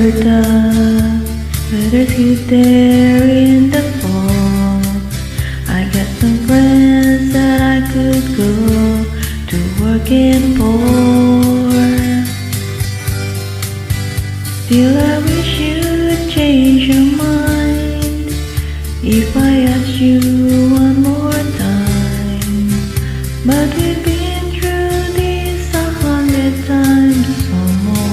Alberta, weather's cute there in the fall. I got some friends that I could go to working for. Still I wish you'd change your mind if I ask you one more time. But we've been through this 100 times or more.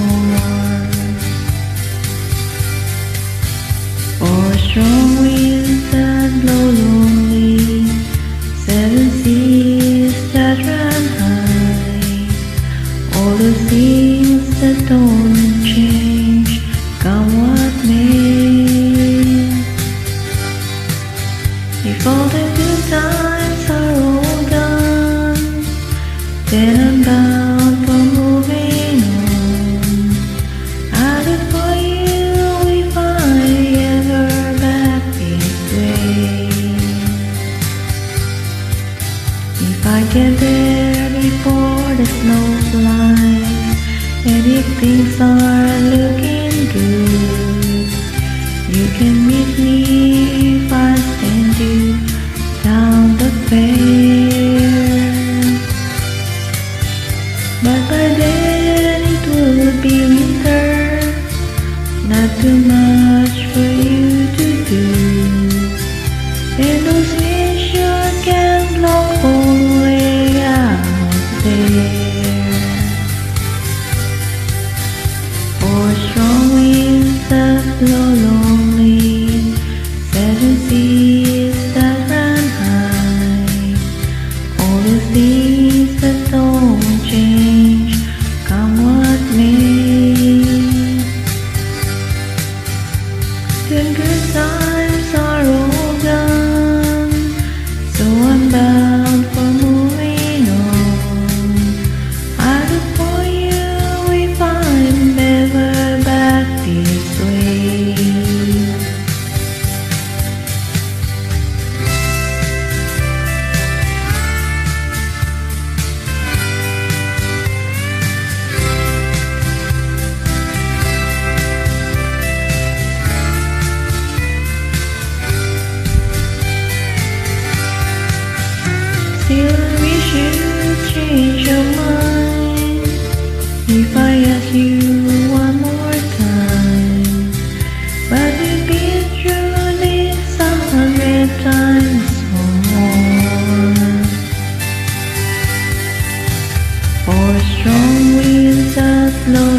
For strong winds that blow lonely, 7 seas that run high, all the things that don't change, come what may. If all the good times are all gone, then I'm bound for moving on. I'd do for you if I ever back this way. If I get there before the snow flies, and if things are looking good, you can meet me if I send you down the fair. But by then it would be winter, not too much for you to do, and those winds sure can blow all way out there. For strong winds that blow lonely, 7 seas that run high, all the things that don't change, come what may. The good times are all gone, so I'm bound for moving on. I'd do for you if I'm ever back this way. Still I wish you'd change your mind if I ask you one more time. But we've been through this 100 times or more. For strong winds that blow